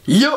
Yo,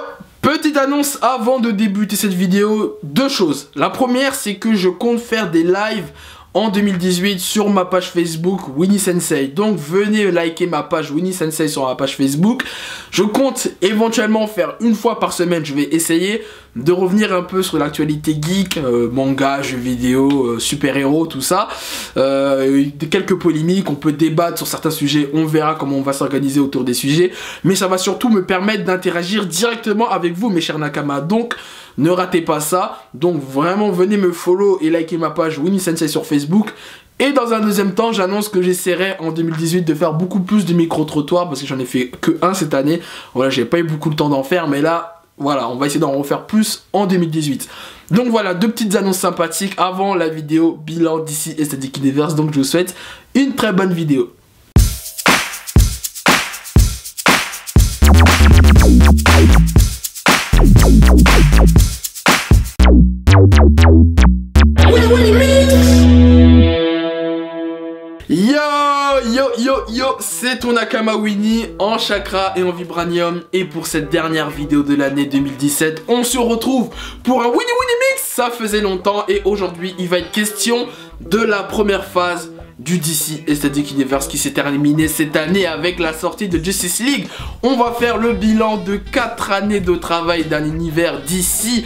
petite annonce avant de débuter cette vidéo, deux choses. La première, c'est que je compte faire des lives en 2018 sur ma page Facebook Winnie Sensei. Donc venez liker ma page Winnie Sensei sur ma page Facebook. Je compte éventuellement faire une fois par semaine, je vais essayer de revenir un peu sur l'actualité geek, manga, jeux vidéo, super-héros, tout ça. Quelques polémiques, on peut débattre sur certains sujets, on verra comment on va s'organiser autour des sujets. Mais ça va surtout me permettre d'interagir directement avec vous, mes chers Nakama. Donc ne ratez pas ça. Donc vraiment venez me follow et liker ma page Winnie Sensei sur Facebook. Et dans un deuxième temps, j'annonce que j'essaierai en 2018 de faire beaucoup plus de micro-trottoirs parce que j'en ai fait que un cette année. Voilà, j'ai pas eu beaucoup le temps d'en faire, mais là, voilà, on va essayer d'en refaire plus en 2018. Donc voilà, deux petites annonces sympathiques avant la vidéo bilan DC Extended Universe. Donc je vous souhaite une très bonne vidéo. Yo, c'est ton Nakama Winnie en chakra et en vibranium. Et pour cette dernière vidéo de l'année 2017, on se retrouve pour un Winnie Mix. Ça faisait longtemps et aujourd'hui, il va être question de la première phase du DC Extended Universe qui s'est terminé cette année avec la sortie de Justice League. On va faire le bilan de 4 années de travail d'un univers DC,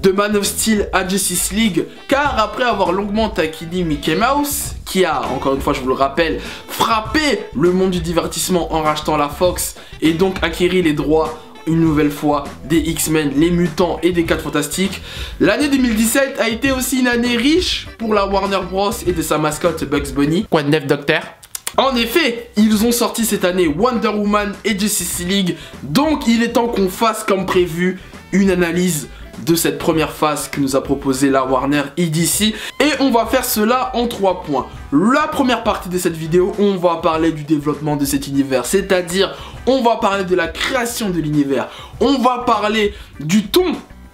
de Man of Steel à Justice League, car après avoir longuement taquiné Mickey Mouse, qui a, encore une fois je vous le rappelle, frappé le monde du divertissement en rachetant la Fox et donc acquérir les droits une nouvelle fois des X-Men, les mutants et des 4 fantastiques. L'année 2017 a été aussi une année riche pour la Warner Bros et de sa mascotte Bugs Bunny. Quoi de neuf, docteur? En effet, ils ont sorti cette année Wonder Woman et Justice League, donc il est temps qu'on fasse comme prévu une analyse de cette première phase que nous a proposé la Warner et DC, et on va faire cela en 3 points. La première partie de cette vidéo, on va parler du développement de cet univers, c'est-à-dire on va parler de la création de l'univers, on va parler du ton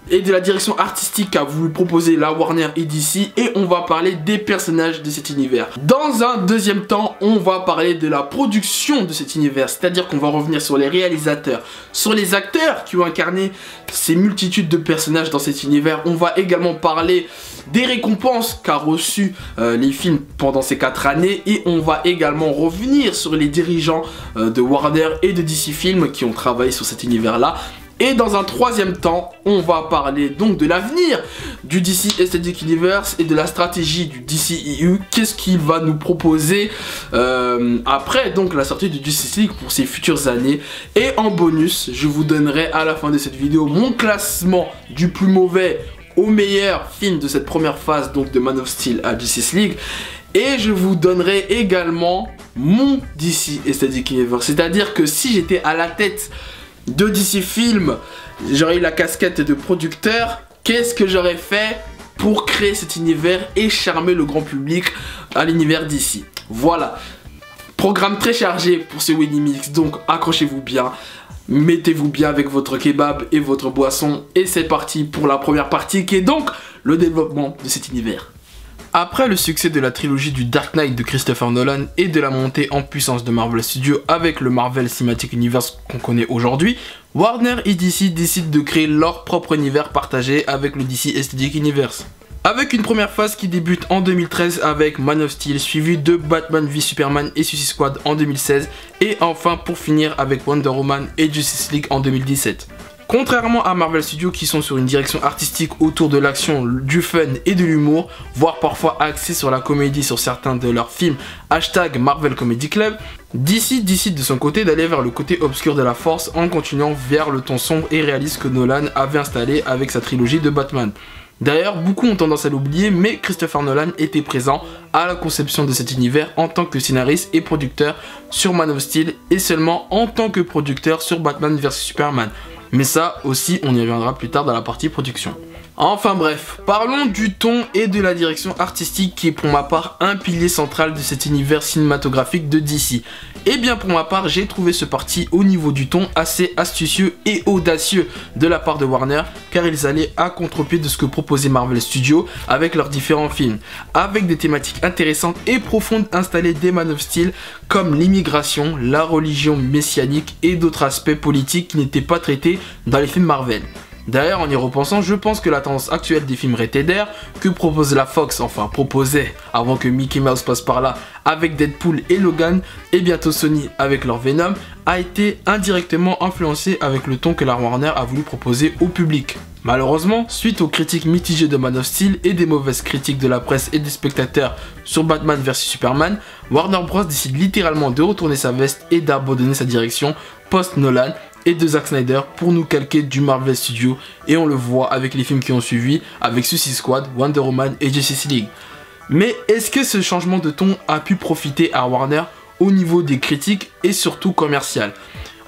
et de la direction artistique qu'a voulu proposer la Warner et DC, et on va parler des personnages de cet univers. Dans un deuxième temps, on va parler de la production de cet univers, c'est-à-dire qu'on va revenir sur les réalisateurs, sur les acteurs qui ont incarné ces multitudes de personnages dans cet univers. On va également parler des récompenses qu'a reçu les films pendant ces 4 années, et on va également revenir sur les dirigeants de Warner et de DC Films qui ont travaillé sur cet univers-là. Et dans un troisième temps, on va parler donc de l'avenir du DC Extended Universe et de la stratégie du DCEU. Qu'est-ce qu'il va nous proposer après donc la sortie de Justice League pour ces futures années. Et en bonus, je vous donnerai à la fin de cette vidéo mon classement du plus mauvais au meilleur film de cette première phase, donc de Man of Steel à Justice League. Et je vous donnerai également mon DC Extended Universe. C'est-à-dire que si j'étais à la tête de DC Film, j'aurais eu la casquette de producteur, qu'est-ce que j'aurais fait pour créer cet univers et charmer le grand public à l'univers DC. Voilà, programme très chargé pour ce Winnie Mix, donc accrochez-vous bien, mettez-vous bien avec votre kebab et votre boisson, et c'est parti pour la première partie qui est donc le développement de cet univers. Après le succès de la trilogie du Dark Knight de Christopher Nolan et de la montée en puissance de Marvel Studios avec le Marvel Cinematic Universe qu'on connaît aujourd'hui, Warner et DC décident de créer leur propre univers partagé avec le DC Extended Universe. Avec une première phase qui débute en 2013 avec Man of Steel, suivi de Batman v Superman et Suicide Squad en 2016, et enfin pour finir avec Wonder Woman et Justice League en 2017. Contrairement à Marvel Studios qui sont sur une direction artistique autour de l'action, du fun et de l'humour, voire parfois axés sur la comédie sur certains de leurs films, hashtag Marvel Comedy Club, DC décide de son côté d'aller vers le côté obscur de la force en continuant vers le ton sombre et réaliste que Nolan avait installé avec sa trilogie de Batman. D'ailleurs, beaucoup ont tendance à l'oublier, mais Christopher Nolan était présent à la conception de cet univers en tant que scénariste et producteur sur Man of Steel et seulement en tant que producteur sur Batman vs Superman. Mais ça aussi, on y reviendra plus tard dans la partie production. Enfin bref, parlons du ton et de la direction artistique qui est pour ma part un pilier central de cet univers cinématographique de DC. Et bien pour ma part, j'ai trouvé ce parti au niveau du ton assez astucieux et audacieux de la part de Warner, car ils allaient à contre-pied de ce que proposait Marvel Studios avec leurs différents films, avec des thématiques intéressantes et profondes installées dès Man of Steel, comme l'immigration, la religion messianique et d'autres aspects politiques qui n'étaient pas traités dans les films Marvel. D'ailleurs, en y repensant, je pense que la tendance actuelle des films rated R que propose la Fox, enfin proposait avant que Mickey Mouse passe par là avec Deadpool et Logan, et bientôt Sony avec leur Venom, a été indirectement influencée avec le ton que la Warner a voulu proposer au public. Malheureusement, suite aux critiques mitigées de Man of Steel et des mauvaises critiques de la presse et des spectateurs sur Batman vs Superman, Warner Bros décide littéralement de retourner sa veste et d'abandonner sa direction post-Nolan et de Zack Snyder pour nous calquer du Marvel Studios, et on le voit avec les films qui ont suivi avec Suicide Squad, Wonder Woman et Justice League. Mais est-ce que ce changement de ton a pu profiter à Warner au niveau des critiques et surtout commercial?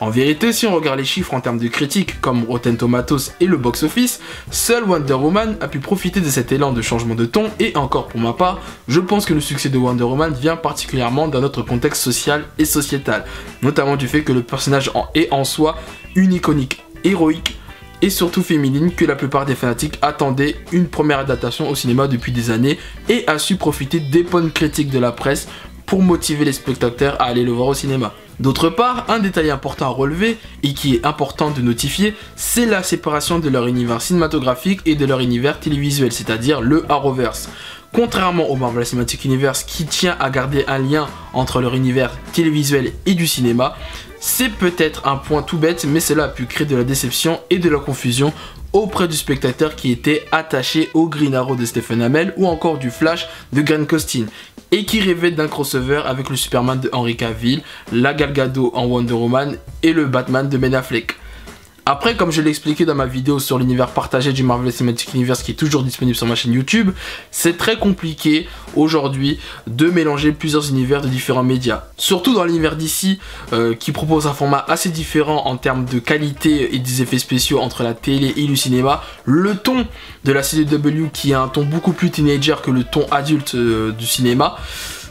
En vérité, si on regarde les chiffres en termes de critiques comme Rotten Tomatoes et le box-office, seul Wonder Woman a pu profiter de cet élan de changement de ton, et encore pour ma part, je pense que le succès de Wonder Woman vient particulièrement dans notre contexte social et sociétal, notamment du fait que le personnage est en soi une iconique héroïque et surtout féminine que la plupart des fanatiques attendaient une première adaptation au cinéma depuis des années, et a su profiter des bonnes critiques de la presse pour motiver les spectateurs à aller le voir au cinéma. D'autre part, un détail important à relever et qui est important de notifier, c'est la séparation de leur univers cinématographique et de leur univers télévisuel, c'est-à-dire le Arrowverse. Contrairement au Marvel Cinematic Universe qui tient à garder un lien entre leur univers télévisuel et du cinéma, c'est peut-être un point tout bête, mais cela a pu créer de la déception et de la confusion auprès du spectateur qui était attaché au Green Arrow de Stephen Amell ou encore du Flash de Grant Gustin, et qui rêvait d'un crossover avec le Superman de Henry Cavill, la Gal Gadot en Wonder Woman et le Batman de Ben Affleck. Après, comme je l'ai expliqué dans ma vidéo sur l'univers partagé du Marvel Cinematic Universe qui est toujours disponible sur ma chaîne YouTube, c'est très compliqué aujourd'hui de mélanger plusieurs univers de différents médias. Surtout dans l'univers d'ici qui propose un format assez différent en termes de qualité et des effets spéciaux entre la télé et le cinéma. Le ton de la CW qui a un ton beaucoup plus teenager que le ton adulte du cinéma.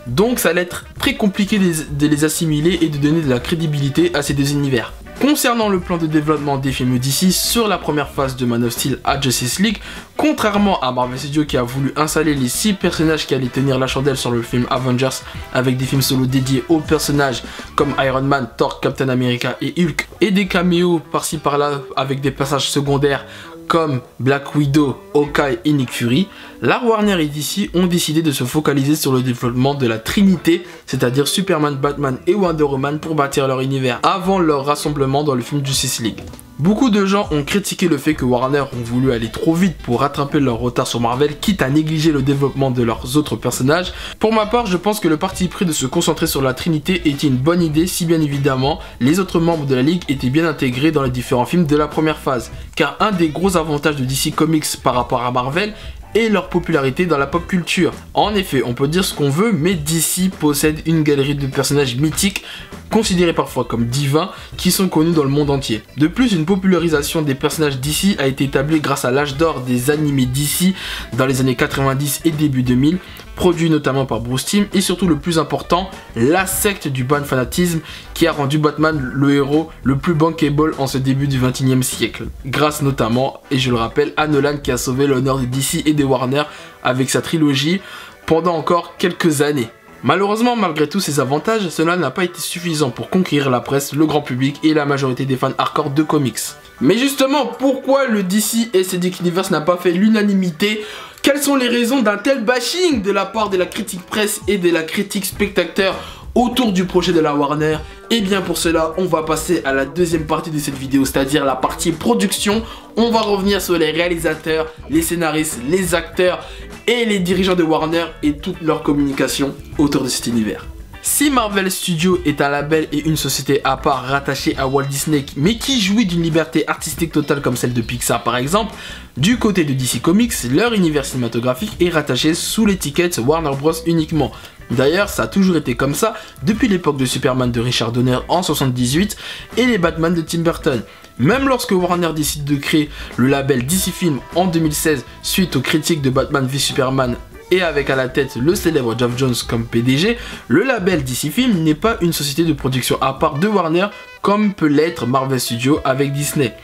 Donc ça allait être très compliqué de les assimiler et de donner de la crédibilité à ces deux univers. Concernant le plan de développement des films d'ici sur la première phase de Man of Steel à Justice League, contrairement à Marvel Studios qui a voulu installer les 6 personnages qui allaient tenir la chandelle sur le film Avengers avec des films solo dédiés aux personnages comme Iron Man, Thor, Captain America et Hulk, et des caméos par-ci par-là avec des passages secondaires comme Black Widow, Hawkeye et Nick Fury, la Warner et DC ont décidé de se focaliser sur le développement de la Trinité, c'est-à-dire Superman, Batman et Wonder Woman pour bâtir leur univers avant leur rassemblement dans le film Justice League. Beaucoup de gens ont critiqué le fait que Warner ont voulu aller trop vite pour rattraper leur retard sur Marvel, quitte à négliger le développement de leurs autres personnages. Pour ma part, je pense que le parti pris de se concentrer sur la Trinité était une bonne idée si bien évidemment les autres membres de la Ligue étaient bien intégrés dans les différents films de la première phase. Car un des gros avantages de DC Comics par rapport à Marvel et leur popularité dans la pop culture. En effet, on peut dire ce qu'on veut, mais DC possède une galerie de personnages mythiques, considérés parfois comme divins, qui sont connus dans le monde entier. De plus, une popularisation des personnages DC a été établie grâce à l'âge d'or des animés DC dans les années 90 et début 2000, produit notamment par Bruce Timm, et surtout le plus important, la secte du ban fanatisme qui a rendu Batman le héros le plus bankable en ce début du 21e siècle. Grâce notamment, et je le rappelle, à Nolan qui a sauvé l'honneur de DC et de Warner avec sa trilogie pendant encore quelques années. Malheureusement, malgré tous ces avantages, cela n'a pas été suffisant pour conquérir la presse, le grand public et la majorité des fans hardcore de comics. Mais justement, pourquoi le DC Cinematic Universe n'a pas fait l'unanimité ? Quelles sont les raisons d'un tel bashing de la part de la critique presse et de la critique spectateur autour du projet de la Warner? Et bien pour cela, on va passer à la deuxième partie de cette vidéo, c'est-à-dire la partie production. On va revenir sur les réalisateurs, les scénaristes, les acteurs et les dirigeants de Warner et toute leur communication autour de cet univers. Si Marvel Studios est un label et une société à part rattachée à Walt Disney, mais qui jouit d'une liberté artistique totale comme celle de Pixar par exemple, du côté de DC Comics, leur univers cinématographique est rattaché sous l'étiquette Warner Bros uniquement. D'ailleurs, ça a toujours été comme ça depuis l'époque de Superman de Richard Donner en 78 et les Batman de Tim Burton. Même lorsque Warner décide de créer le label DC Film en 2016 suite aux critiques de Batman v Superman et avec à la tête le célèbre Geoff Johns comme PDG, le label DC Film n'est pas une société de production à part de Warner comme peut l'être Marvel Studios avec Disney.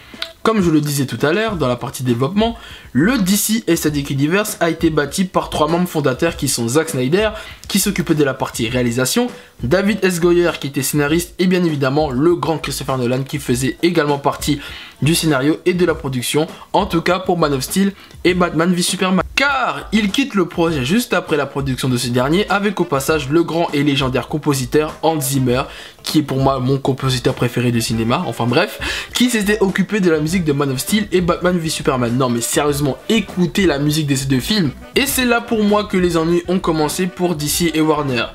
Comme je le disais tout à l'heure dans la partie développement, le DC Extended Universe a été bâti par 3 membres fondateurs qui sont Zack Snyder, qui s'occupait de la partie réalisation, David S. Goyer qui était scénariste et bien évidemment le grand Christopher Nolan qui faisait également partie du scénario et de la production, en tout cas pour Man of Steel et Batman v Superman. Car il quitte le projet juste après la production de ce dernier avec au passage le grand et légendaire compositeur Hans Zimmer, qui est pour moi mon compositeur préféré du cinéma, enfin bref, qui s'était occupé de la musique de Man of Steel et Batman v Superman. Non mais sérieusement, écoutez la musique de ces 2 films. Et c'est là pour moi que les ennuis ont commencé pour DC et Warner.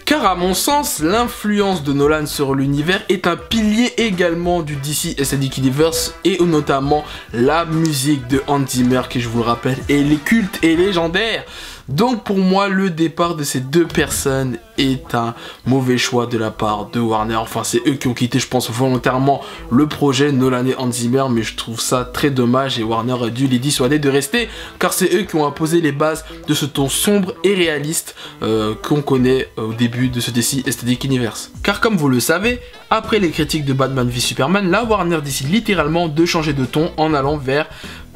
Car à mon sens, l'influence de Nolan sur l'univers est un pilier également du DC Extended Universe et notamment la musique de Hans Zimmer qui, je vous le rappelle, est culte et légendaire. Donc pour moi, le départ de ces 2 personnes est un mauvais choix de la part de Warner. Enfin, c'est eux qui ont quitté, je pense, volontairement le projet Nolan et Hans Zimmer, mais je trouve ça très dommage et Warner a dû les dissuader de rester, car c'est eux qui ont imposé les bases de ce ton sombre et réaliste qu'on connaît au début de ce DC Extended Universe. Car comme vous le savez, après les critiques de Batman v Superman, la Warner décide littéralement de changer de ton en allant vers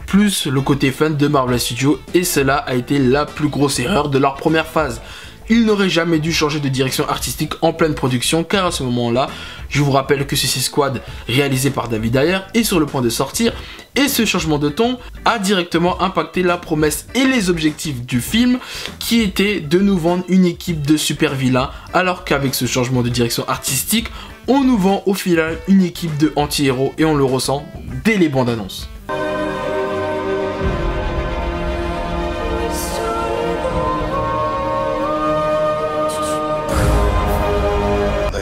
plus le côté fun de Marvel Studios, et cela a été la plus grosse erreur de leur première phase. Ils n'auraient jamais dû changer de direction artistique en pleine production, car à ce moment-là, je vous rappelle que Suicide Squad, réalisé par David Ayer, est sur le point de sortir, et ce changement de ton a directement impacté la promesse et les objectifs du film, qui était de nous vendre une équipe de super vilains, alors qu'avec ce changement de direction artistique, on nous vend au final une équipe de anti-héros, et on le ressent dès les bandes annonces.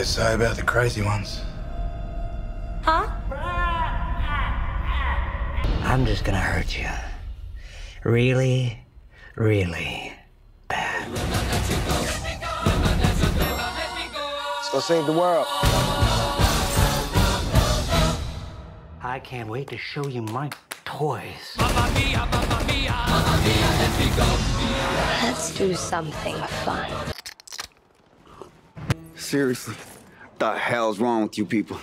Sorry about the crazy ones. Huh? I'm just gonna hurt you. Really, really bad. Let's go save the world. I can't wait to show you my toys. Let's do something fun. Seriously, what the hell's wrong with you people?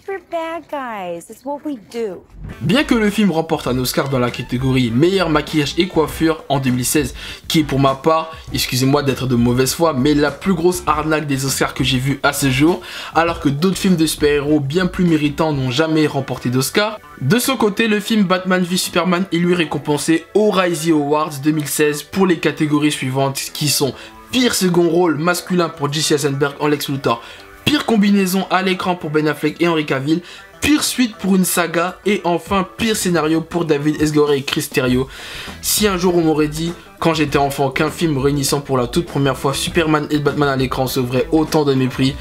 We're bad guys. It's what we do. Bien que le film remporte un Oscar dans la catégorie meilleur maquillage et coiffure en 2016, qui est pour ma part, excusez-moi d'être de mauvaise foi, mais la plus grosse arnaque des Oscars que j'ai vu à ce jour, alors que d'autres films de super-héros bien plus méritants n'ont jamais remporté d'Oscar. De son côté, le film Batman v Superman est lui récompensé aux Razzie Awards 2016 pour les catégories suivantes qui sont pire second rôle masculin pour Jesse Eisenberg en Lex Luthor, pire combinaison à l'écran pour Ben Affleck et Henry Cavill, pire suite pour une saga et enfin pire scénario pour David S. Goyer et Chris Terrio. Si un jour on m'aurait dit quand j'étais enfant qu'un film réunissant pour la toute première fois Superman et Batman à l'écran sauverait autant de mépris,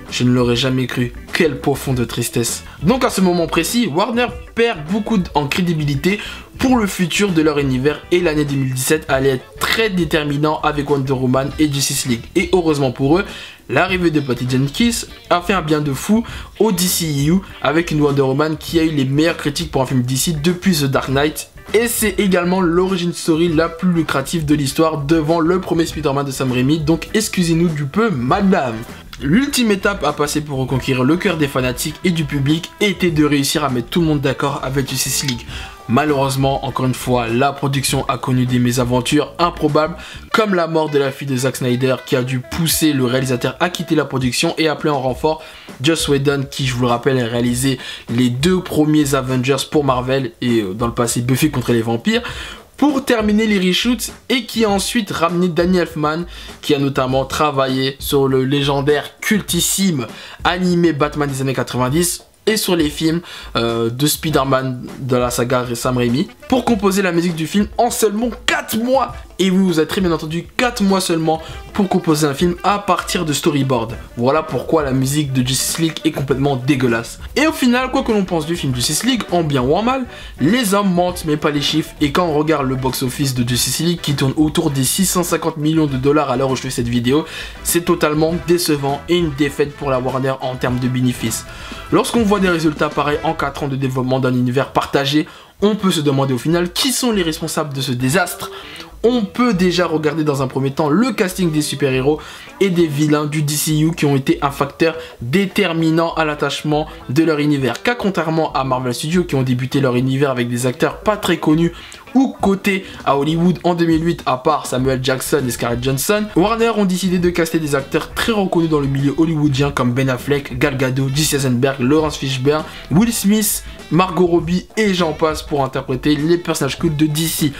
je ne l'aurais jamais cru. Quelle profonde tristesse. Donc à ce moment précis, Warner perd beaucoup en crédibilité pour le futur de leur univers et l'année 2017 allait être très déterminant avec Wonder Woman et Justice League. Et heureusement pour eux, l'arrivée de Patty Jenkins a fait un bien de fou au DCEU avec une Wonder Woman qui a eu les meilleures critiques pour un film DC depuis The Dark Knight. Et c'est également l'origin story la plus lucrative de l'histoire devant le premier Spider-Man de Sam Raimi, donc excusez-nous du peu madame. L'ultime étape à passer pour reconquérir le cœur des fanatiques et du public était de réussir à mettre tout le monde d'accord avec Justice League. Malheureusement, encore une fois, la production a connu des mésaventures improbables, comme la mort de la fille de Zack Snyder qui a dû pousser le réalisateur à quitter la production et appeler en renfort Joss Whedon qui, je vous le rappelle, a réalisé les 2 premiers Avengers pour Marvel et dans le passé Buffy contre les vampires, pour terminer les reshoots et qui a ensuite ramené Danny Elfman qui a notamment travaillé sur le légendaire cultissime animé Batman des années 90 et sur les films de Spider-Man de la saga Sam Raimi pour composer la musique du film en seulement 4 mois. Et oui, vous avez très bien entendu, 4 mois seulement pour composer un film à partir de storyboard. Voilà pourquoi la musique de Justice League est complètement dégueulasse. Et au final, quoi que l'on pense du film Justice League, en bien ou en mal, les hommes mentent mais pas les chiffres. Et quand on regarde le box-office de Justice League qui tourne autour des 650 millions de dollars à l'heure où je fais cette vidéo, c'est totalement décevant et une défaite pour la Warner en termes de bénéfices. Lorsqu'on voit des résultats pareils en 4 ans de développement d'un univers partagé, on peut se demander au final qui sont les responsables de ce désastre. On peut déjà regarder dans un premier temps le casting des super-héros et des vilains du DCU qui ont été un facteur déterminant à l'attachement de leur univers. Car contrairement à Marvel Studios qui ont débuté leur univers avec des acteurs pas très connus ou cotés à Hollywood en 2008 à part Samuel Jackson et Scarlett Johansson, Warner ont décidé de caster des acteurs très reconnus dans le milieu hollywoodien comme Ben Affleck, Gal Gadot, Jesse Eisenberg, Laurence Fishburne, Will Smith, Margot Robbie et j'en passe pour interpréter les personnages cultes de DC.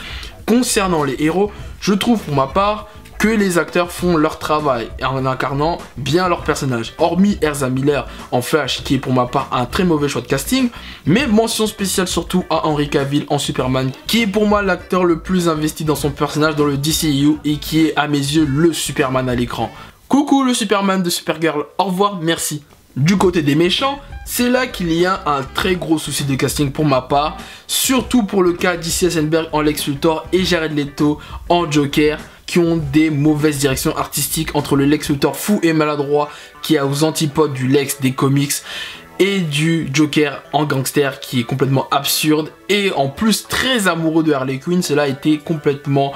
Concernant les héros, je trouve pour ma part que les acteurs font leur travail en incarnant bien leur personnage. Hormis Ezra Miller en Flash, qui est pour ma part un très mauvais choix de casting, mais mention spéciale surtout à Henry Cavill en Superman, qui est pour moi l'acteur le plus investi dans son personnage dans le DCU et qui est à mes yeux le Superman à l'écran. Coucou le Superman de Supergirl, au revoir, merci. Du côté des méchants, c'est là qu'il y a un très gros souci de casting pour ma part, surtout pour le cas d'Jesse Eisenberg en Lex Luthor et Jared Leto en Joker, qui ont des mauvaises directions artistiques entre le Lex Luthor fou et maladroit qui est aux antipodes du Lex des comics et du Joker en gangster qui est complètement absurde et en plus très amoureux de Harley Quinn. Cela a été complètement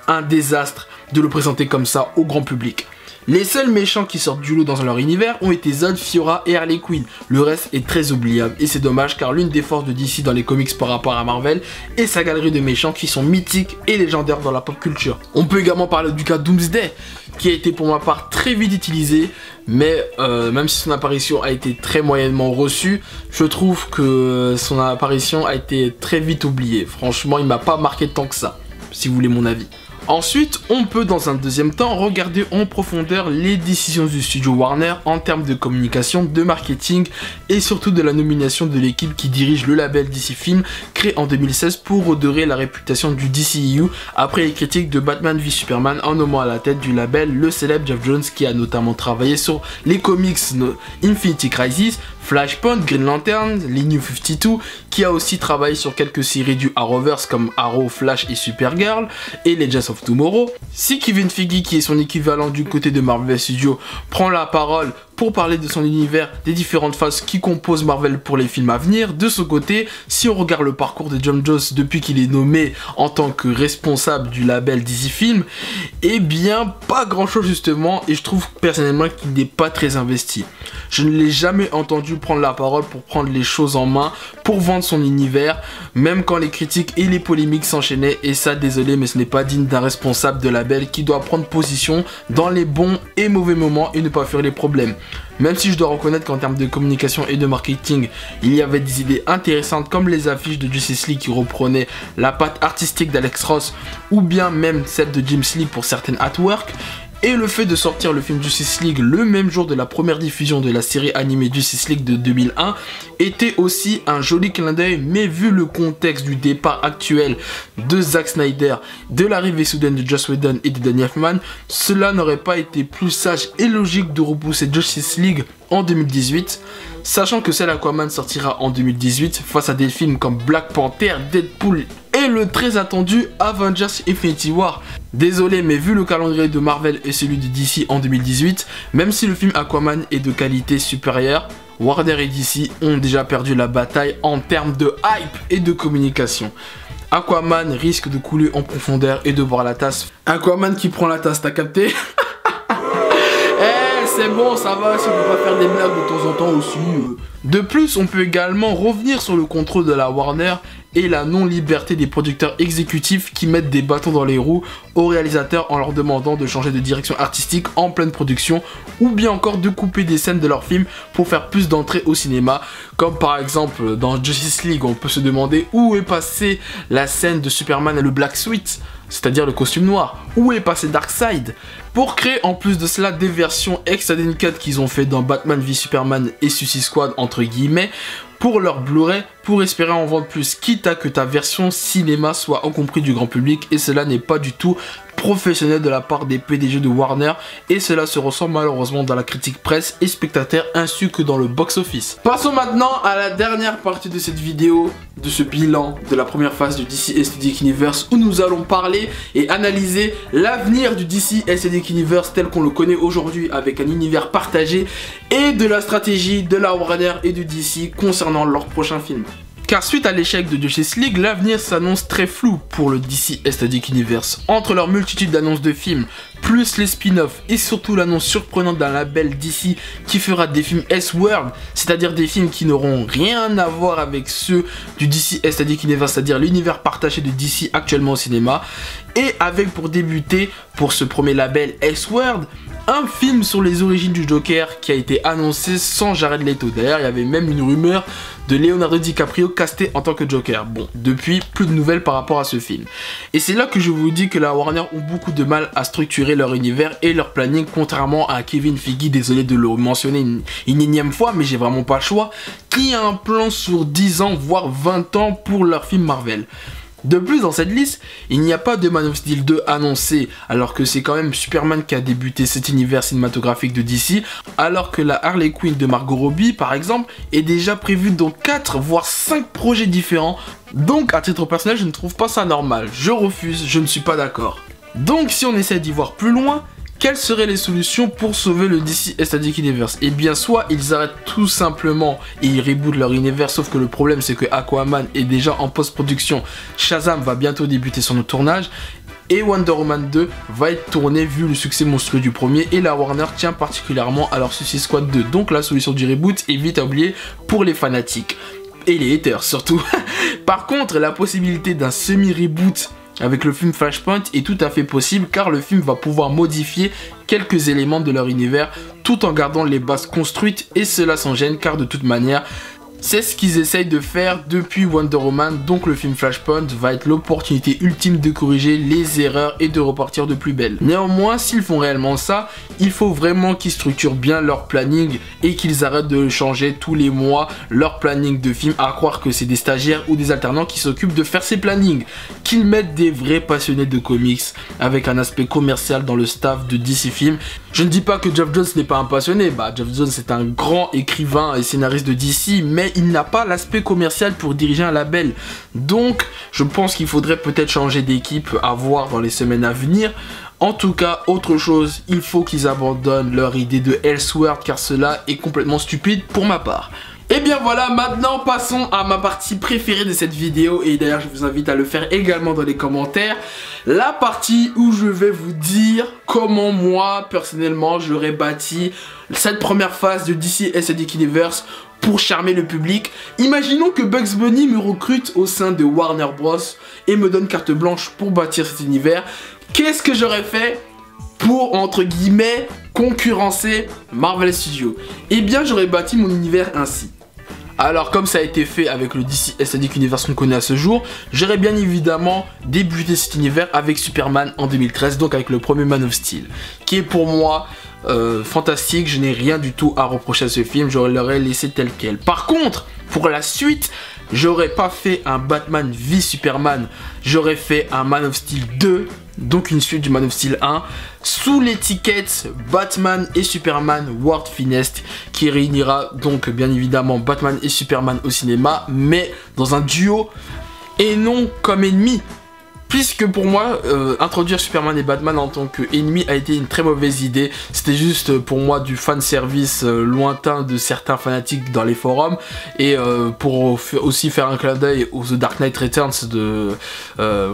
un désastre de le présenter comme ça au grand public. Les seuls méchants qui sortent du lot dans leur univers ont été Zod, Fiora et Harley Quinn. Le reste est très oubliable et c'est dommage car l'une des forces de DC dans les comics par rapport à Marvel est sa galerie de méchants qui sont mythiques et légendaires dans la pop culture. On peut également parler du cas Doomsday qui a été pour ma part très vite utilisé, mais même si son apparition a été très moyennement reçue, je trouve que son apparition a été très vite oubliée. Franchement, il m'a pas marqué tant que ça, si vous voulez mon avis. Ensuite, on peut dans un deuxième temps regarder en profondeur les décisions du studio Warner en termes de communication, de marketing et surtout de la nomination de l'équipe qui dirige le label DC Film créé en 2016 pour redorer la réputation du DCEU après les critiques de Batman v Superman en nommant à la tête du label le célèbre Geoff Johns qui a notamment travaillé sur les comics Infinity Crisis, Flashpoint, Green Lantern, les New 52, qui a aussi travaillé sur quelques séries du Arrowverse comme Arrow, Flash et Supergirl, et Legends of Tomorrow. Si Kevin Feige, qui est son équivalent du côté de Marvel Studios, prend la parole pour parler de son univers, des différentes phases qui composent Marvel pour les films à venir, de son côté, si on regarde le parcours de Geoff Johns depuis qu'il est nommé en tant que responsable du label DC Film, eh bien pas grand chose justement, et je trouve personnellement qu'il n'est pas très investi. Je ne l'ai jamais entendu prendre la parole pour prendre les choses en main, pour vendre son univers, même quand les critiques et les polémiques s'enchaînaient, et ça désolé mais ce n'est pas digne d'un responsable de label qui doit prendre position dans les bons et mauvais moments et ne pas fuir les problèmes. Même si je dois reconnaître qu'en termes de communication et de marketing, il y avait des idées intéressantes comme les affiches de Justice League qui reprenaient la patte artistique d'Alex Ross ou bien même celle de James Lee pour certaines artworks. Et le fait de sortir le film Justice League le même jour de la première diffusion de la série animée Justice League de 2001 était aussi un joli clin d'œil, mais vu le contexte du départ actuel de Zack Snyder, de l'arrivée soudaine de Joss Whedon et de Danny Elfman, cela n'aurait pas été plus sage et logique de repousser Justice League en 2018, sachant que celle Aquaman sortira en 2018 face à des films comme Black Panther, Deadpool et le très attendu Avengers Infinity War. Désolé mais vu le calendrier de Marvel et celui de DC en 2018, même si le film Aquaman est de qualité supérieure, Warner et DC ont déjà perdu la bataille en termes de hype et de communication. Aquaman risque de couler en profondeur et de boire la tasse. Aquaman qui prend la tasse, t'as capté? C'est bon, ça va, si on peut pas faire des blagues de temps en temps aussi. De plus, on peut également revenir sur le contrôle de la Warner et la non-liberté des producteurs exécutifs qui mettent des bâtons dans les roues aux réalisateurs en leur demandant de changer de direction artistique en pleine production ou bien encore de couper des scènes de leurs films pour faire plus d'entrées au cinéma, comme par exemple dans Justice League on peut se demander où est passée la scène de Superman et le Black Suite, c'est-à-dire le costume noir, où est passé Darkseid, pour créer en plus de cela des versions extended cut qu'ils ont fait dans Batman v Superman et Suicide Squad entre guillemets, pour leur Blu-ray, pour espérer en vendre plus, quitte à que ta version cinéma soit incompris du grand public, et cela n'est pas du tout professionnel de la part des PDG de Warner et cela se ressent malheureusement dans la critique presse et spectateurs ainsi que dans le box-office. Passons maintenant à la dernière partie de cette vidéo, de ce bilan de la première phase du DC Extended Universe où nous allons parler et analyser l'avenir du DC Extended Universe tel qu'on le connaît aujourd'hui avec un univers partagé et de la stratégie de la Warner et du DC concernant leur prochain film. Car suite à l'échec de Justice League, l'avenir s'annonce très flou pour le DC Extended Universe. Entre leur multitude d'annonces de films, plus les spin-offs et surtout l'annonce surprenante d'un label DC qui fera des films S-World, c'est-à-dire des films qui n'auront rien à voir avec ceux du DC Extended Universe, c'est-à-dire l'univers partagé de DC actuellement au cinéma, et avec pour débuter, pour ce premier label S-World, un film sur les origines du Joker qui a été annoncé sans Jared Leto. D'ailleurs, il y avait même une rumeur de Leonardo DiCaprio casté en tant que Joker. Bon, depuis, plus de nouvelles par rapport à ce film. Et c'est là que je vous dis que la Warner ont beaucoup de mal à structurer leur univers et leur planning, contrairement à Kevin Feige, désolé de le mentionner une énième fois, mais j'ai vraiment pas le choix, qui a un plan sur 10 ans, voire 20 ans pour leur film Marvel. De plus, dans cette liste, il n'y a pas de Man of Steel 2 annoncé, alors que c'est quand même Superman qui a débuté cet univers cinématographique de DC, alors que la Harley Quinn de Margot Robbie, par exemple, est déjà prévue dans 4 voire 5 projets différents. Donc, à titre personnel, je ne trouve pas ça normal. Je refuse, je ne suis pas d'accord. Donc, si on essaie d'y voir plus loin, quelles seraient les solutions pour sauver le DC Extended Universe? Eh bien, soit ils arrêtent tout simplement et ils rebootent leur univers, sauf que le problème c'est que Aquaman est déjà en post-production, Shazam va bientôt débuter son tournage, et Wonder Woman 2 va être tourné vu le succès monstrueux du premier, et la Warner tient particulièrement à leur Suicide Squad 2. Donc la solution du reboot est vite à oublier pour les fanatiques. Et les haters surtout. Par contre, la possibilité d'un semi-reboot avec le film Flashpoint est tout à fait possible car le film va pouvoir modifier quelques éléments de leur univers tout en gardant les bases construites et cela sans gêne car de toute manière c'est ce qu'ils essayent de faire depuis Wonder Woman, donc le film Flashpoint va être l'opportunité ultime de corriger les erreurs et de repartir de plus belle. Néanmoins, s'ils font réellement ça, il faut vraiment qu'ils structurent bien leur planning et qu'ils arrêtent de changer tous les mois leur planning de film, à croire que c'est des stagiaires ou des alternants qui s'occupent de faire ces plannings. Qu'ils mettent des vrais passionnés de comics avec un aspect commercial dans le staff de DC Films. Je ne dis pas que Geoff Johns n'est pas un passionné, Geoff Johns est un grand écrivain et scénariste de DC, mais il n'a pas l'aspect commercial pour diriger un label. Donc, je pense qu'il faudrait peut-être changer d'équipe à voir dans les semaines à venir. En tout cas, autre chose, il faut qu'ils abandonnent leur idée de Elseworld car cela est complètement stupide pour ma part. Et bien voilà, maintenant passons à ma partie préférée de cette vidéo et d'ailleurs je vous invite à le faire également dans les commentaires. La partie où je vais vous dire comment moi personnellement j'aurais bâti cette première phase de DC Extended Universe pour charmer le public. Imaginons que Bugs Bunny me recrute au sein de Warner Bros et me donne carte blanche pour bâtir cet univers. Qu'est-ce que j'aurais fait pour, entre guillemets, concurrencer Marvel Studios? Eh bien j'aurais bâti mon univers ainsi. Alors comme ça a été fait avec le DC Extended Universe qu'on connaît à ce jour, j'aurais bien évidemment débuté cet univers avec Superman en 2013, donc avec le premier Man of Steel, qui est pour moi fantastique. Je n'ai rien du tout à reprocher à ce film, je l'aurais laissé tel quel. Par contre, pour la suite, j'aurais pas fait un Batman v Superman, j'aurais fait un Man of Steel 2, donc une suite du Man of Steel 1, sous l'étiquette Batman et Superman World Finest, qui réunira donc bien évidemment Batman et Superman au cinéma, mais dans un duo et non comme ennemis. Puisque pour moi, introduire Superman et Batman en tant qu'ennemis a été une très mauvaise idée. C'était juste pour moi du fanservice lointain de certains fanatiques dans les forums. Et pour aussi faire un clin d'œil aux The Dark Knight Returns de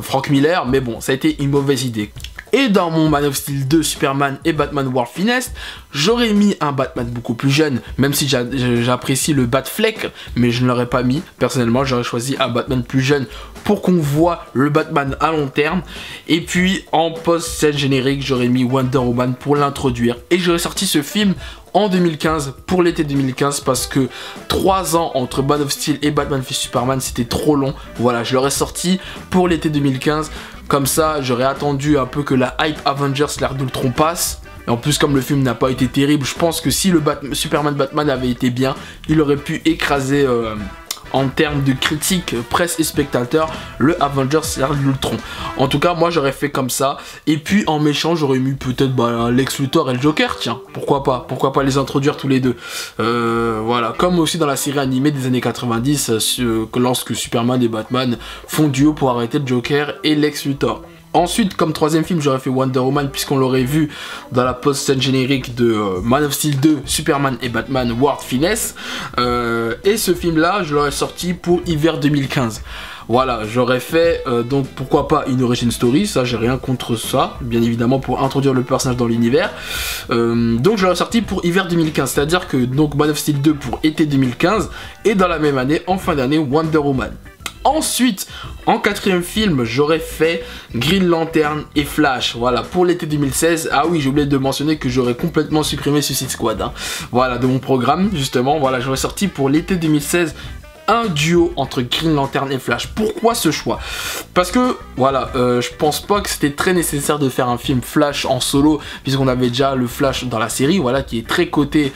Frank Miller. Mais bon, ça a été une mauvaise idée. Et dans mon Man of Steel 2, Superman et Batman World Finest, j'aurais mis un Batman beaucoup plus jeune, même si j'apprécie le Batfleck, mais je ne l'aurais pas mis. Personnellement, j'aurais choisi un Batman plus jeune pour qu'on voit le Batman à long terme. Et puis, en post-scène générique, j'aurais mis Wonder Woman pour l'introduire. Et j'aurais sorti ce film en 2015, pour l'été 2015, parce que 3 ans entre Man of Steel et Batman v Superman, c'était trop long. Voilà, je l'aurais sorti pour l'été 2015. Comme ça, j'aurais attendu un peu que la hype Avengers l'ère d'Ultron passe. Et en plus, comme le film n'a pas été terrible, je pense que si le Superman Batman avait été bien, il aurait pu écraser en termes de critique, presse et spectateurs, le Avengers l'ère de l'Ultron. En tout cas, moi j'aurais fait comme ça. Et puis en méchant, j'aurais mis peut-être Lex Luthor et le Joker, tiens, pourquoi pas les introduire tous les deux. Voilà, comme aussi dans la série animée des années 90, lorsque Superman et Batman font duo pour arrêter le Joker et Lex Luthor. Ensuite, comme troisième film, j'aurais fait Wonder Woman, puisqu'on l'aurait vu dans la post-scène générique de Man of Steel 2, Superman et Batman World Finesse. Et ce film-là, je l'aurais sorti pour hiver 2015. Voilà, j'aurais fait, donc pourquoi pas une origin story, ça j'ai rien contre ça, bien évidemment pour introduire le personnage dans l'univers. Donc je l'aurais sorti pour hiver 2015, c'est-à-dire que donc Man of Steel 2 pour été 2015, et dans la même année, en fin d'année, Wonder Woman. Ensuite, en quatrième film, j'aurais fait Green Lantern et Flash. Voilà, pour l'été 2016. Ah oui, j'ai oublié de mentionner que j'aurais complètement supprimé Suicide Squad. Hein. Voilà, de mon programme, justement. Voilà, j'aurais sorti pour l'été 2016 un duo entre Green Lantern et Flash. Pourquoi ce choix? Parce que, voilà, je pense pas que c'était très nécessaire de faire un film Flash en solo, puisqu'on avait déjà le Flash dans la série, voilà, qui est très coté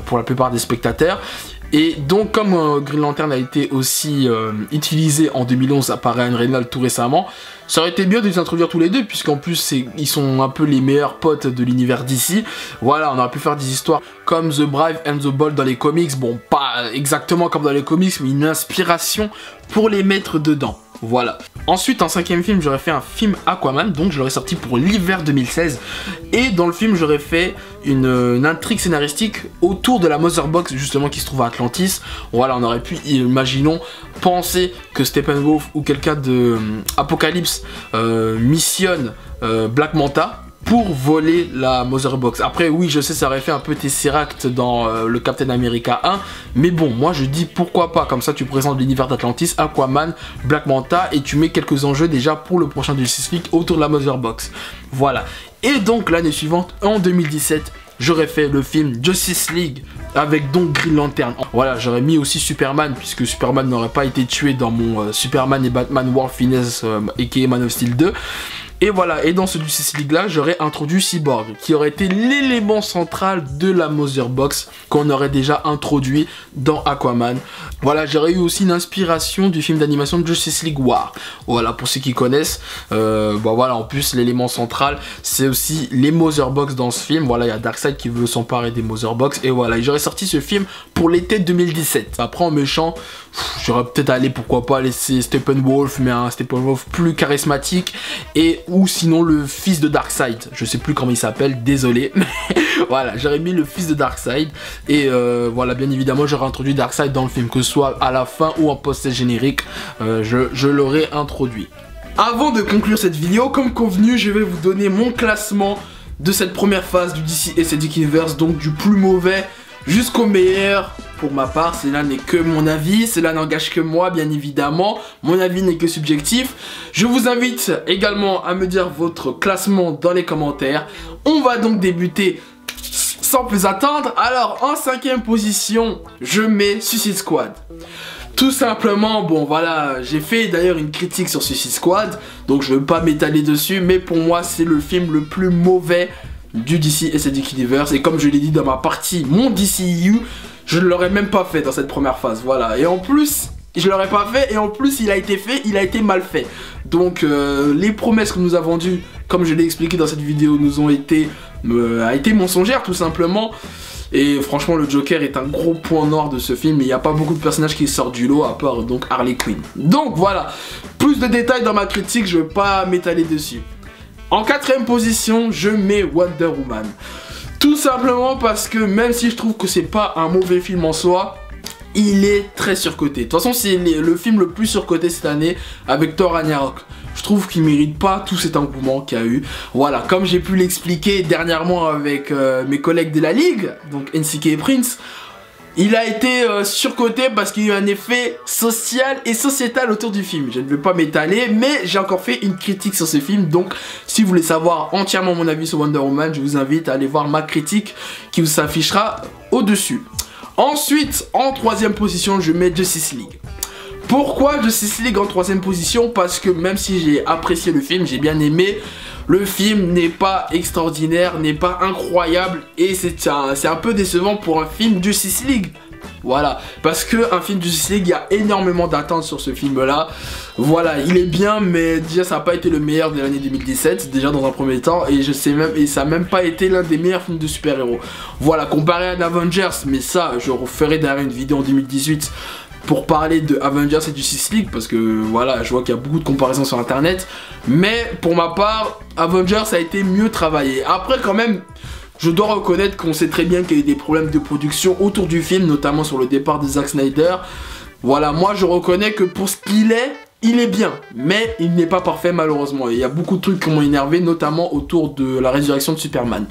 pour la plupart des spectateurs. Et donc comme Green Lantern a été aussi utilisé en 2011 par Ryan Reynolds tout récemment, ça aurait été bien de les introduire tous les deux, puisqu'en plus ils sont un peu les meilleurs potes de l'univers d'ici. Voilà, on aurait pu faire des histoires comme The Brave and the Bold dans les comics, bon pas exactement comme dans les comics, mais une inspiration pour les mettre dedans. Voilà. Ensuite, en cinquième film, j'aurais fait un film Aquaman, donc je l'aurais sorti pour l'hiver 2016. Et dans le film, j'aurais fait une intrigue scénaristique autour de la Mother Box, justement, qui se trouve à Atlantis. Voilà, on aurait pu, imaginons, penser que Steppenwolf ou quelqu'un de Apocalypse missionne Black Manta pour voler la Mother Box. Après oui, je sais, ça aurait fait un peu Tesseract dans le Captain America 1, mais bon, moi je dis pourquoi pas, comme ça tu présentes l'univers d'Atlantis, Aquaman, Black Manta, et tu mets quelques enjeux déjà pour le prochain Justice League autour de la Mother Box. Voilà. Et donc l'année suivante, en 2017, j'aurais fait le film Justice League avec donc Green Lantern. Voilà, j'aurais mis aussi Superman, puisque Superman n'aurait pas été tué dans mon Superman et Batman World Finesse aka Man of Steel 2. Et voilà, et dans ce Justice League là, j'aurais introduit Cyborg, qui aurait été l'élément central de la Mother Box qu'on aurait déjà introduit dans Aquaman. Voilà, j'aurais eu aussi une inspiration du film d'animation de Justice League War. Voilà, pour ceux qui connaissent, voilà, en plus l'élément central, c'est aussi les Mother Box dans ce film. Voilà, il y a Darkseid qui veut s'emparer des Mother Box, et voilà, j'aurais sorti ce film pour l'été 2017. Après, en méchant, j'aurais peut-être allé, pourquoi pas, laisser Steppenwolf, mais un Steppenwolf plus charismatique, et ou sinon le fils de Darkseid, je sais plus comment il s'appelle, désolé, mais voilà, j'aurais mis le fils de Darkseid, et voilà, bien évidemment j'aurais introduit Darkseid dans le film, que ce soit à la fin ou en post-générique, je l'aurais introduit. Avant de conclure cette vidéo, comme convenu, je vais vous donner mon classement de cette première phase du DC Aesthetic Universe, donc du plus mauvais jusqu'au meilleur. Pour ma part, cela n'est que mon avis, cela n'engage que moi, bien évidemment. Mon avis n'est que subjectif. Je vous invite également à me dire votre classement dans les commentaires. On va donc débuter sans plus attendre. Alors, en cinquième position, je mets Suicide Squad. Tout simplement, bon voilà, j'ai fait d'ailleurs une critique sur Suicide Squad, donc je ne veux pas m'étaler dessus, mais pour moi, c'est le film le plus mauvais du DC Aesthetic Universe. Et comme je l'ai dit dans ma partie, mon DCU, je ne l'aurais même pas fait dans cette première phase, voilà. Et en plus, je l'aurais pas fait, et en plus il a été fait, il a été mal fait. Donc les promesses que nous avons vendues, comme je l'ai expliqué dans cette vidéo, nous ont été mensongères tout simplement. Et franchement, le Joker est un gros point noir de ce film. Il n'y a pas beaucoup de personnages qui sortent du lot, à part donc Harley Quinn. Donc voilà, plus de détails dans ma critique, je ne vais pas m'étaler dessus. En quatrième position, je mets Wonder Woman. Tout simplement parce que même si je trouve que c'est pas un mauvais film en soi, il est très surcoté. De toute façon, c'est le film le plus surcoté cette année avec Thor Ragnarok. Je trouve qu'il mérite pas tout cet engouement qu'il y a eu. Voilà, comme j'ai pu l'expliquer dernièrement avec mes collègues de la Ligue, donc NCK et Prince, il a été surcoté parce qu'il y a eu un effet social et sociétal autour du film. Je ne vais pas m'étaler, mais j'ai encore fait une critique sur ce film. Donc, si vous voulez savoir entièrement mon avis sur Wonder Woman, je vous invite à aller voir ma critique qui vous affichera au-dessus. Ensuite, en troisième position, je mets Justice League. Pourquoi Justice League en troisième position? Parce que même si j'ai apprécié le film, j'ai bien aimé, le film n'est pas extraordinaire, n'est pas incroyable, et c'est un peu décevant pour un film Justice League. Voilà, parce que un film du Justice League, il y a énormément d'attentes sur ce film-là. Voilà, il est bien, mais déjà ça n'a pas été le meilleur de l'année 2017, déjà dans un premier temps, et je sais même, et ça n'a même pas été l'un des meilleurs films de super-héros. Voilà, comparé à Avengers, mais ça, je referai derrière une vidéo en 2018 pour parler de Avengers et du Justice League, parce que voilà, je vois qu'il y a beaucoup de comparaisons sur internet, mais pour ma part, Avengers a été mieux travaillé. Après quand même, je dois reconnaître qu'on sait très bien qu'il y a eu des problèmes de production autour du film, notamment sur le départ de Zack Snyder. Voilà, moi je reconnais que pour ce qu'il est, il est bien, mais il n'est pas parfait malheureusement. Il y a beaucoup de trucs qui m'ont énervé, notamment autour de la résurrection de Superman.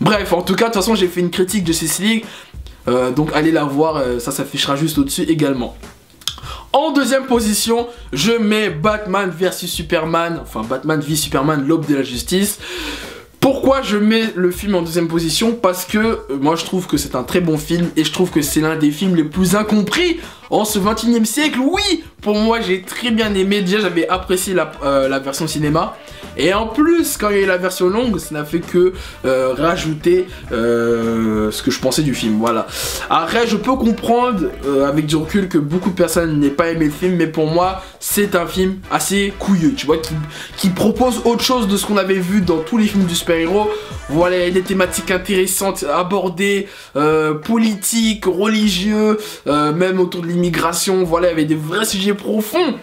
Bref, en tout cas, de toute façon, j'ai fait une critique de Justice League, donc allez la voir, ça s'affichera juste au-dessus également. En deuxième position, je mets Batman vs Superman, enfin Batman v Superman, l'aube de la justice. Pourquoi je mets le film en deuxième position? Parce que moi je trouve que c'est un très bon film et je trouve que c'est l'un des films les plus incompris en ce 21e siècle. Oui, pour moi j'ai très bien aimé, déjà j'avais apprécié la version cinéma. Et en plus, quand il y a eu la version longue, ça n'a fait que rajouter ce que je pensais du film, voilà. Après, je peux comprendre, avec du recul, que beaucoup de personnes n'aient pas aimé le film, mais pour moi, c'est un film assez couilleux, tu vois, qui propose autre chose de ce qu'on avait vu dans tous les films du super-héros. Voilà, il y a des thématiques intéressantes abordées, politiques, religieux, même autour de l'immigration, voilà, il y avait des vrais sujets profonds.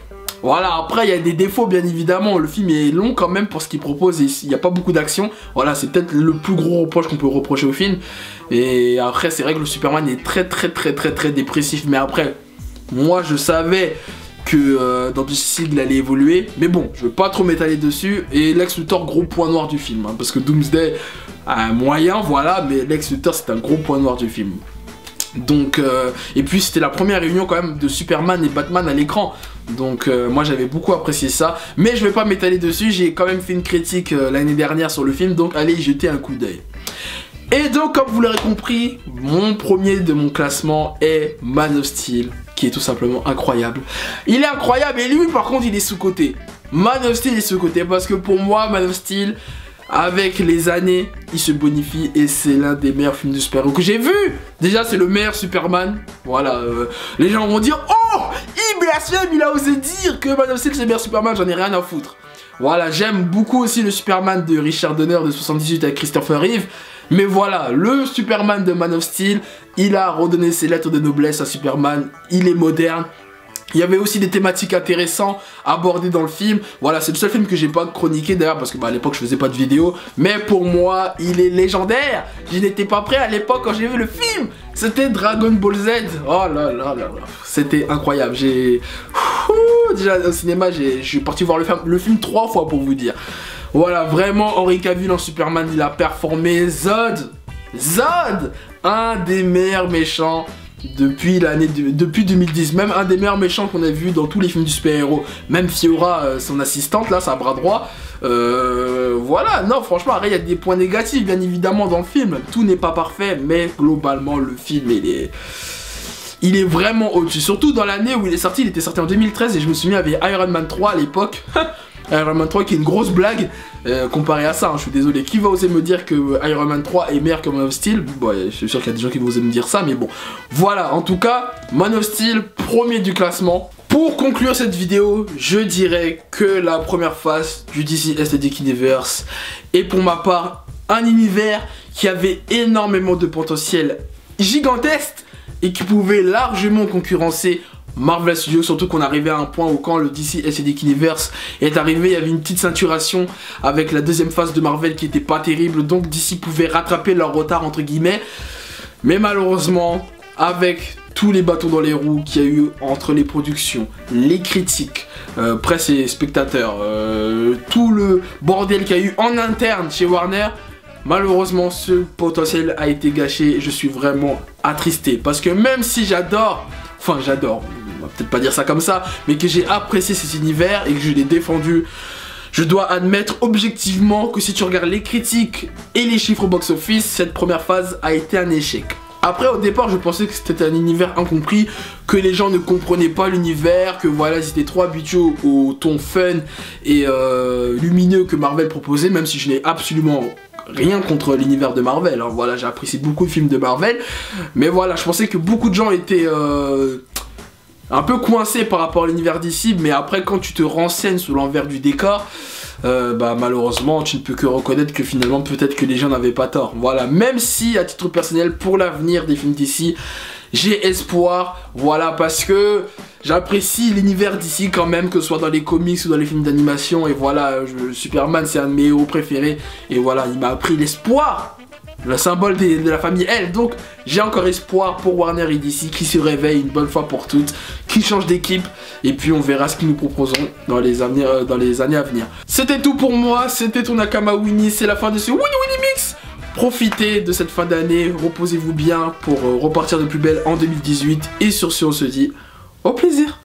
Voilà, après il y a des défauts bien évidemment, le film est long quand même pour ce qu'il propose et il n'y a pas beaucoup d'action. Voilà, c'est peut-être le plus gros reproche qu'on peut reprocher au film. Et après c'est vrai que le Superman est très dépressif, mais après, moi je savais que dans Justice League il allait évoluer. Mais bon, je veux pas trop m'étaler dessus. Et Lex Luthor, gros point noir du film, hein, parce que Doomsday a un moyen, voilà, mais Lex Luthor c'est un gros point noir du film. Donc, et puis c'était la première réunion quand même de Superman et Batman à l'écran. Donc moi j'avais beaucoup apprécié ça. Mais je vais pas m'étaler dessus, j'ai quand même fait une critique l'année dernière sur le film. Donc allez y jeter un coup d'œil. Et donc comme vous l'aurez compris, mon premier de mon classement est Man of Steel, qui est tout simplement incroyable. Il est incroyable et lui par contre il est sous-coté. Man of Steel est sous-coté parce que pour moi Man of Steel, avec les années, il se bonifie et c'est l'un des meilleurs films de super-héros que j'ai vu. Déjà, c'est le meilleur Superman. Voilà, les gens vont dire « Oh, il blasphème, il a osé dire que Man of Steel c'est le meilleur Superman, j'en ai rien à foutre. » Voilà, j'aime beaucoup aussi le Superman de Richard Donner de 78 avec Christopher Reeve. Mais voilà, le Superman de Man of Steel, il a redonné ses lettres de noblesse à Superman, il est moderne. Il y avait aussi des thématiques intéressantes abordées dans le film. Voilà, c'est le seul film que j'ai pas chroniqué d'ailleurs parce que à l'époque je faisais pas de vidéo. Mais pour moi, il est légendaire. Je n'étais pas prêt à l'époque quand j'ai vu le film. C'était Dragon Ball Z. Oh là là là là. C'était incroyable. Déjà au cinéma, je suis parti voir le film 3 fois pour vous dire. Voilà, vraiment Henry Cavill en Superman, il a performé. Zod, un des meilleurs méchants depuis 2010, même un des meilleurs méchants qu'on a vu dans tous les films du super-héros, même Fiora, son assistante là, sa bras droit, voilà, non franchement, après il y a des points négatifs bien évidemment dans le film, tout n'est pas parfait, mais globalement le film il est vraiment au-dessus, surtout dans l'année où il est sorti, il était sorti en 2013 et je me souviens il y avait Iron Man 3 à l'époque. Iron Man 3 qui est une grosse blague comparé à ça, hein, je suis désolé. Qui va oser me dire que Iron Man 3 est meilleur que Man of Steel? Bon, je suis sûr qu'il y a des gens qui vont oser me dire ça, mais bon. Voilà, en tout cas, Man of Steel, premier du classement. Pour conclure cette vidéo, je dirais que la première phase du DC Extended Universe est pour ma part un univers qui avait énormément de potentiel gigantesque et qui pouvait largement concurrencer Marvel Studios, surtout qu'on arrivait à un point où quand le DC Extended Universe est arrivé, il y avait une petite saturation avec la deuxième phase de Marvel qui était pas terrible, donc DC pouvait rattraper leur retard entre guillemets. Mais malheureusement, avec tous les bâtons dans les roues qu'il y a eu entre les productions, les critiques, presse et spectateurs, tout le bordel qu'il y a eu en interne chez Warner, malheureusement ce potentiel a été gâché et je suis vraiment attristé. Parce que même si j'adore, on va peut-être pas dire ça comme ça, mais que j'ai apprécié cet univers et que je l'ai défendu, je dois admettre objectivement que si tu regardes les critiques et les chiffres au box-office, cette première phase a été un échec. Après au départ je pensais que c'était un univers incompris, que les gens ne comprenaient pas l'univers, que voilà ils étaient trop habitués au ton fun et lumineux que Marvel proposait, même si je n'ai absolument rien contre l'univers de Marvel, hein. Voilà, j'ai apprécié beaucoup de films de Marvel, mais voilà, je pensais que beaucoup de gens étaient un peu coincés par rapport à l'univers d'ici, mais après quand tu te renseignes sur l'envers du décor, bah malheureusement tu ne peux que reconnaître que finalement peut-être que les gens n'avaient pas tort. Voilà, même si à titre personnel pour l'avenir des films d'ici, j'ai espoir, voilà, parce que j'apprécie l'univers d'ici quand même, que ce soit dans les comics ou dans les films d'animation, et voilà, Superman c'est un de mes héros préférés, et voilà, il m'a appris l'espoir, le symbole de la famille L, donc j'ai encore espoir pour Warner et DC qui se réveillent une bonne fois pour toutes, qui changent d'équipe, et puis on verra ce qu'ils nous proposeront dans les années à venir. C'était tout pour moi, c'était ton Nakama Winnie, c'est la fin de ce Winnie Mix. Profitez de cette fin d'année, reposez-vous bien pour repartir de plus belle en 2018, et sur ce on se dit au plaisir.